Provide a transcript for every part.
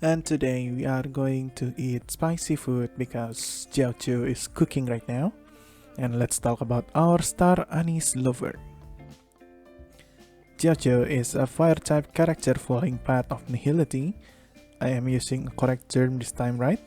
And today we are going to eat spicy food because Jiaoqiu is cooking right now. And let's talk about our star anise lover. Jiaoqiu is a fire type character following path of nihility. I am using a correct term this time, right?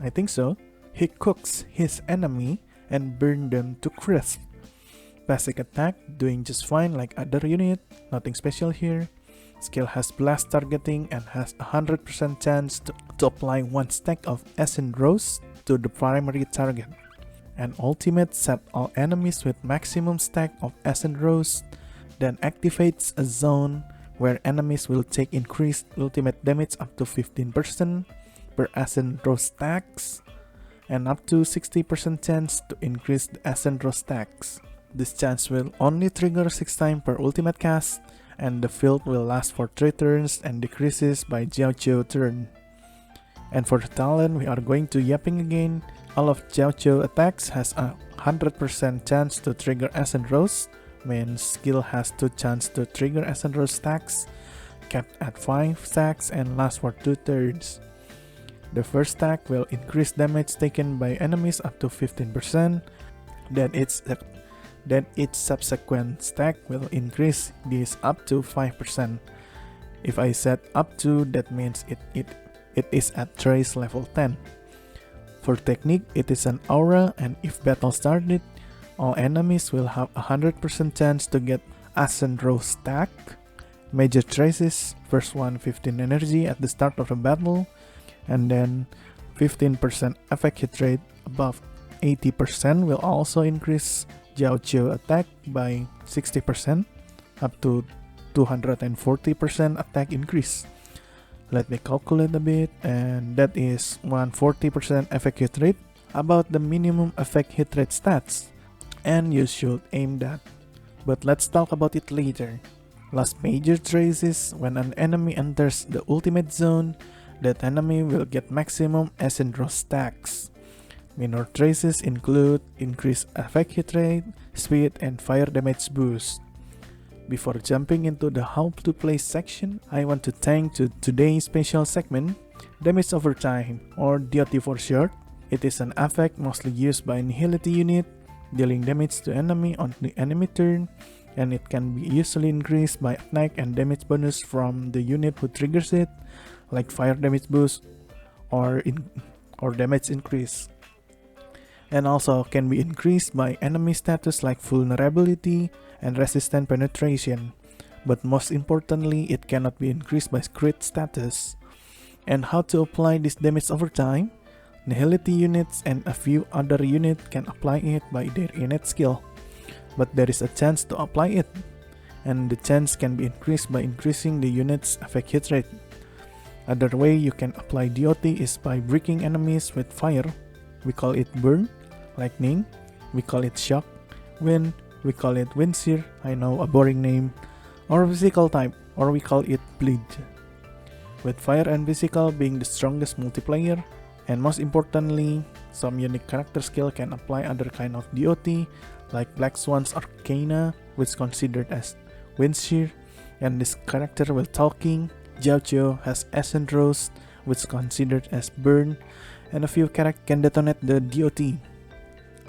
I think so. He cooks his enemy and burns them to crisp. Basic attack, doing just fine like other unit, nothing special here. Skill has blast targeting and has a 100% chance to apply one stack of Ascent Rose to the primary target. And ultimate set all enemies with maximum stack of Ascent Rose, then activates a zone where enemies will take increased ultimate damage up to 15% per Ascent Rose stacks, and up to 60% chance to increase the Ascent Rose stacks. This chance will only trigger 6 times per ultimate cast, and the field will last for 3 turns and decreases by Jiaoqiu turn. And for the talent, we are going to yapping again. All of Jiaoqiu attacks has a 100% chance to trigger Ascent Rose. Main skill has 2 chance to trigger Ascent Rose stacks, capped at 5 stacks and lasts for 2 turns. The first stack will increase damage taken by enemies up to 15%, then each subsequent stack will increase this up to 5%. If I set up to, that means it is at trace level 10. For technique, it is an aura, and if battle started, all enemies will have a 100% chance to get Ascent Rose stack. Major traces, first one 15 energy at the start of the battle, and then 15% effect hit rate above 80% will also increase Jiaoqiu attack by 60% up to 240% attack increase. Let me calculate a bit, and that is 140% effect hit rate, about the minimum effect hit rate stats, and you should aim that. But let's talk about it later. Last major trace is when an enemy enters the ultimate zone, that enemy will get maximum Ascent Rose stacks. Minor traces include increased effect hit rate, speed, and fire damage boost. Before jumping into the how to play section, I want to thank to today's special segment, Damage Over Time, or DOT for short. It is an effect mostly used by Nihility unit, dealing damage to enemy on the enemy turn, and it can be easily increased by attack and damage bonus from the unit who triggers it, like fire damage boost or damage increase. And also can be increased by enemy status like vulnerability and resistant penetration, but most importantly, it cannot be increased by crit status. And how to apply this damage over time? Nihility units and a few other units can apply it by their innate skill, but there is a chance to apply it, and the chance can be increased by increasing the unit's effect hit rate. Other way you can apply DOT is by breaking enemies with fire. We call it burn. Lightning, we call it shock. Wind, we call it wind sear. I know, a boring name. Or physical type, or we call it bleed. With fire and physical being the strongest multiplayer, and most importantly, some unique character skill can apply other kind of DOT, like Black Swan's Arcana, which is considered as wind shear, and this character while talking. Jiaoqiu has Ascent Rose, which is considered as burn, and a few characters can detonate the DOT.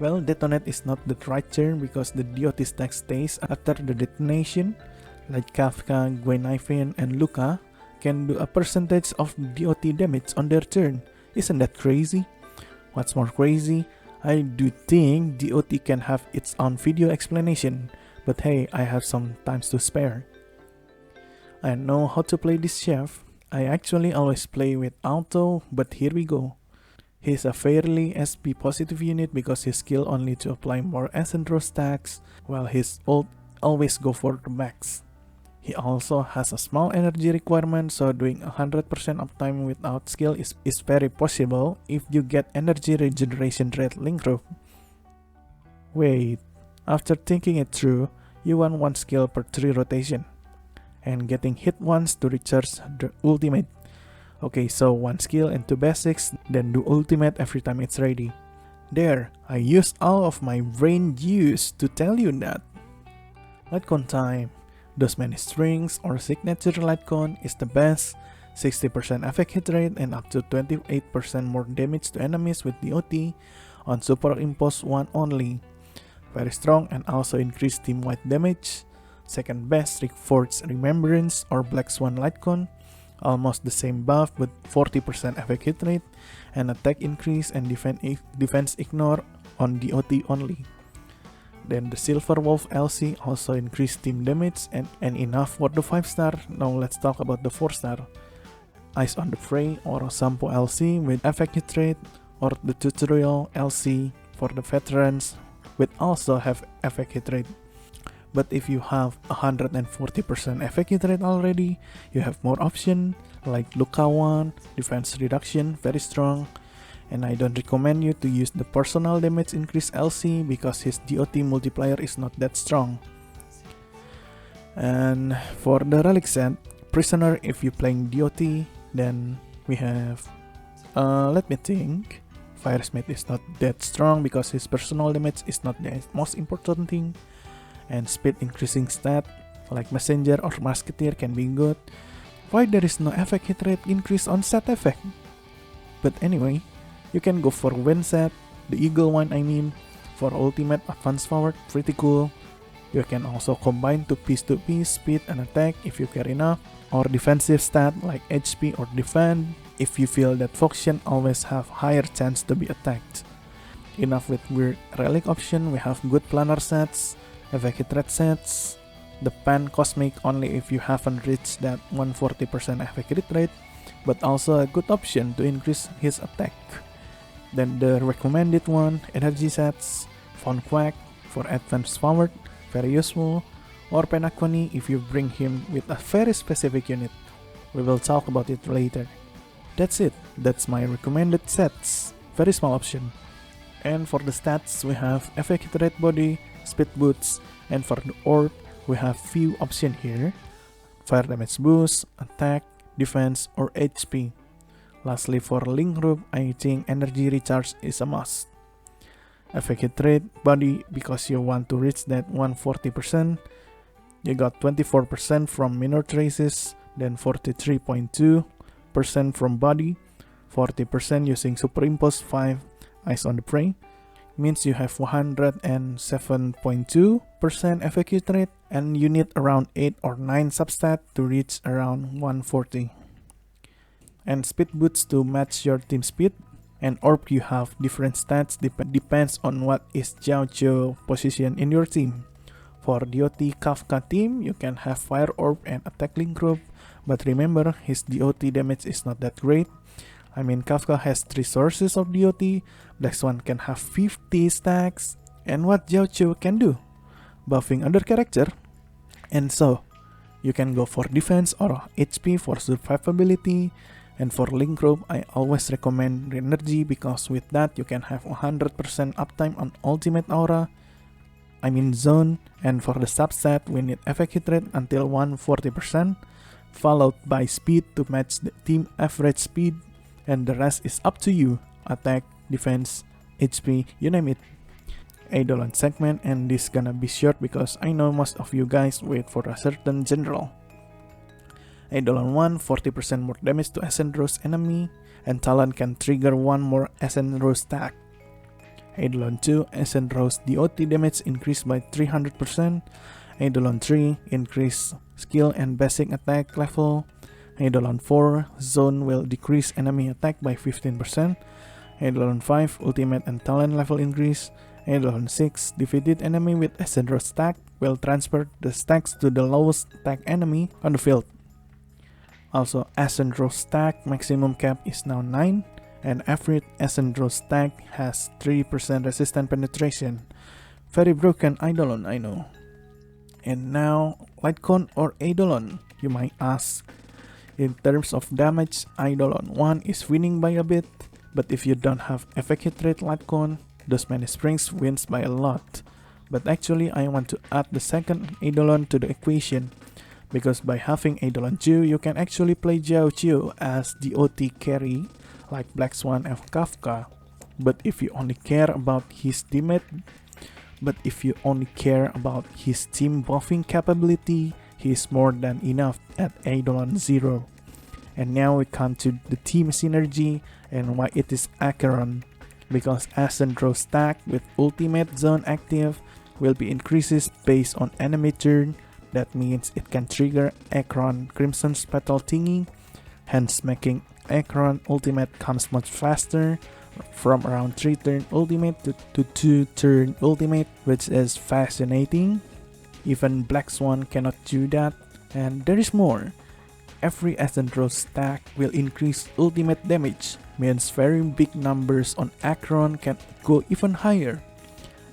Well, detonate is not the right term because the DOT stack stays after the detonation, like Kafka, Guinevere, and Luca can do a percentage of DOT damage on their turn. Isn't that crazy? What's more crazy? I do think DOT can have its own video explanation, but hey, I have some time to spare. I know how to play this chef. I actually always play with auto, but here we go. He's a fairly SP positive unit because his skill only to apply more Ascent Rose stacks, while his ult always go for the max. He also has a small energy requirement, so doing 100% uptime without skill is very possible if you get energy regeneration rate link rope. Wait, after thinking it through, you want 1 skill per 3 rotation, and getting hit once to recharge the ultimate. Okay, so 1 skill and 2 basics, then do ultimate every time it's ready. There, I used all of my brain juice to tell you that. Lightcon time. Those many strings or signature Lightcon is the best 60% effect hit rate, and up to 28% more damage to enemies with DOT on Superimpose 1 only. Very strong and also increase team-wide damage. Second best, Force Remembrance or Black Swan Lightcon. Almost the same buff with 40% effect hit rate and attack increase and defense ignore on DOT only. Then the Silver Wolf LC also increased team damage and enough for the 5-star. Now let's talk about the 4-star. Eyes on the Prey or Sampo LC with effect hit rate, or the Tutorial LC for the veterans with also have effect hit rate. But if you have 140% effect hit rate already, you have more option like Lukawan, defense reduction, very strong. And I don't recommend you to use the personal damage increase LC because his DOT multiplier is not that strong. And for the relic set, prisoner, if you're playing DOT, then we have, let me think, Firesmith is not that strong because his personal damage is not the most important thing. And speed increasing stat like Messenger or Musketeer can be good. Why there is no effect hit rate increase on set effect? But anyway, you can go for Wind set, the Eagle one I mean, for ultimate advance forward, pretty cool. You can also combine to piece speed and attack if you care enough, or defensive stat like HP or defend if you feel that faction always have higher chance to be attacked. Enough with weird relic option, we have good planar sets, effect hit rate sets, the Pan Cosmic only if you haven't reached that 140% effect hit rate, but also a good option to increase his attack. Then the recommended one, energy sets, Von Quack for advanced forward, very useful, or Penacony if you bring him with a very specific unit. We will talk about it later. That's it, that's my recommended sets, very small option. And for the stats, we have effect hit rate body, speed boots, and for the orb, we have few options here, fire damage boost, attack, defense, or HP. Lastly, for link group, I think energy recharge is a must. Effect hit rate body, because you want to reach that 140%. You got 24% from minor traces, then 43.2% from body, 40% using Superimpose 5 Eyes on the Prey. Means you have 107.2% effect hit rate, and you need around 8 or 9 substat to reach around 140. And speed boots to match your team speed, and orb you have different stats depends on what is Jiaoqiu position in your team. For DOT Kafka team, you can have fire orb and attack link group, but remember his DOT damage is not that great. I mean, Kafka has 3 sources of DOT, Black Swan can have 50 stacks, and what Jiaoqiu can do? Buffing other character. And so, you can go for defense or HP for survivability, and for link group, I always recommend Energy because with that you can have 100% uptime on ultimate aura, I mean zone, and for the subset we need effect hit rate until 140%, followed by speed to match the team average speed, and the rest is up to you, attack, defense, HP, you name it. Eidolon segment, and this gonna be short because I know most of you guys wait for a certain general. Eidolon 1, 40% more damage to Ascendros enemy, and Talon can trigger 1 more Ascendros stack. Eidolon 2, Ascendros DOT damage increased by 300%. Eidolon 3, increase skill and basic attack level. Eidolon 4, zone will decrease enemy attack by 15%. Eidolon 5, ultimate and talent level increase. Eidolon 6, defeated enemy with Ascendros stack will transfer the stacks to the lowest stack enemy on the field. Also, Ascendros stack maximum cap is now 9, and every Ascendros stack has 3% resistant penetration. Very broken Eidolon, I know. And now, Lightcon or Eidolon, you might ask. In terms of damage, Eidolon 1 is winning by a bit, but if you don't have effect hit rate Lightcon, those many springs wins by a lot. But actually, I want to add the second Eidolon to the equation, because by having Eidolon 2, you can actually play Jiaoqiu as the OT carry like Black Swan and Kafka. But if you only care about his team buffing capability, he is more than enough at Eidolon 0. And now we come to the team synergy and why it is Acheron. Because Ascent Row stack with Ultimate Zone active will be increases based on enemy turn. That means it can trigger Acheron Crimson's petal thingy, hence making Acheron Ultimate comes much faster from around 3 turn ultimate to 2 turn ultimate, which is fascinating. Even Black Swan cannot do that. And there is more. Every Ascent Row stack will increase ultimate damage, means very big numbers on Acheron can go even higher.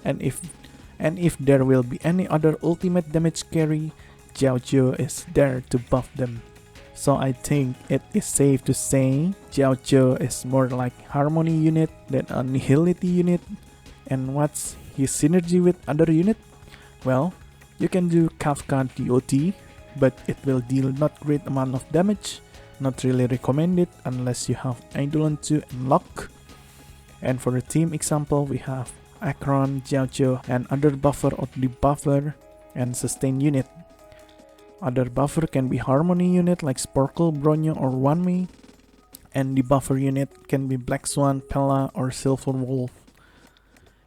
And if there will be any other ultimate damage carry, Jiaoqiu is there to buff them. So I think it is safe to say Jiaoqiu is more like Harmony unit than a Nihility unit. And what's his synergy with other unit? Well, you can do Kafka DOT, but it will deal not great amount of damage. Not really recommended unless you have Eidolon 2 and Lock. And for the team example, we have Acheron, Jiaoqiu, and other buffer or debuffer and sustain unit. Other buffer can be Harmony unit like Sparkle, Bronyo, or Wanmei, and debuffer unit can be Black Swan, Pella, or Silver Wolf.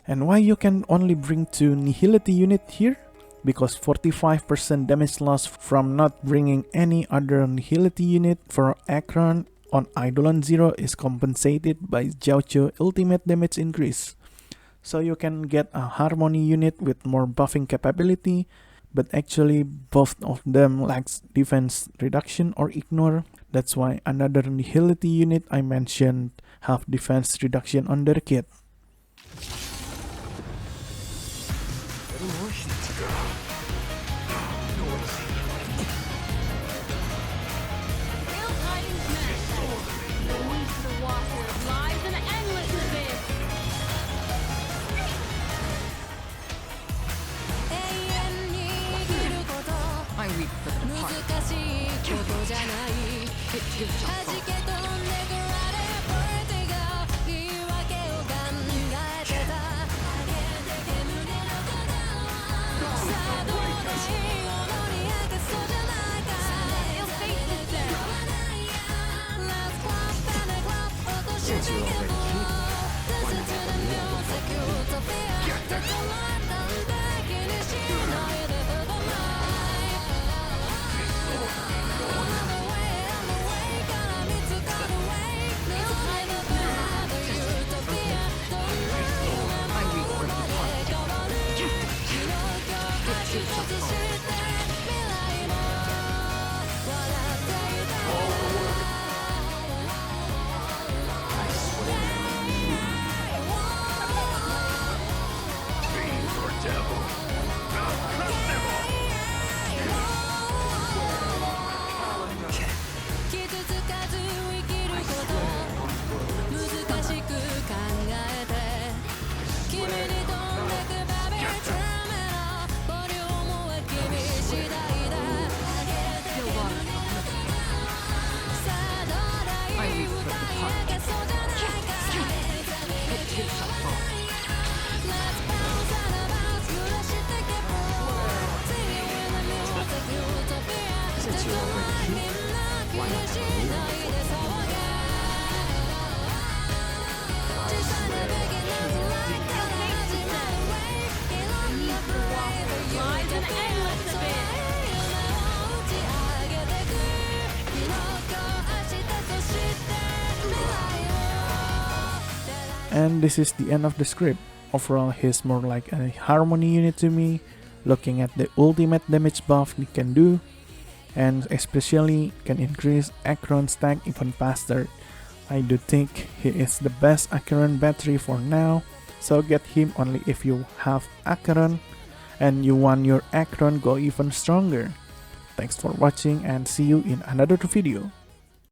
And why you can only bring 2 Nihility unit here? Because 45% damage loss from not bringing any other Nihility unit for Acheron on Eidolon 0 is compensated by Jiaoqiu Ultimate damage increase. So you can get a Harmony unit with more buffing capability, but actually both of them lacks defense reduction or ignore. That's why another Nihility unit I mentioned have defense reduction on their kit. I weep for the heart. Since you're already here, why not have a little fun? Get that! Since you're already here, why not have a little And this is the end of the script. Overall, he's more like a Harmony unit to me, looking at the ultimate damage buff he can do, and especially can increase Acheron stack even faster. I do think he is the best Acheron battery for now, so get him only if you have Acheron and you want your Acheron go even stronger. Thanks for watching and see you in another video.